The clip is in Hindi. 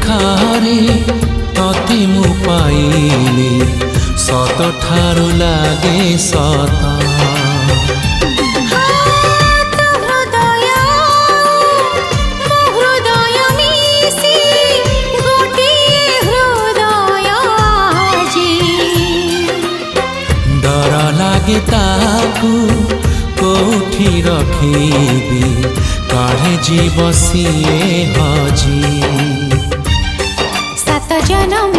देखारे तते मु पाइली सत ठारू लागे सत डर लागे ताकू कोठी रखीबी काढ़े जीव सीए हजी सात जन्म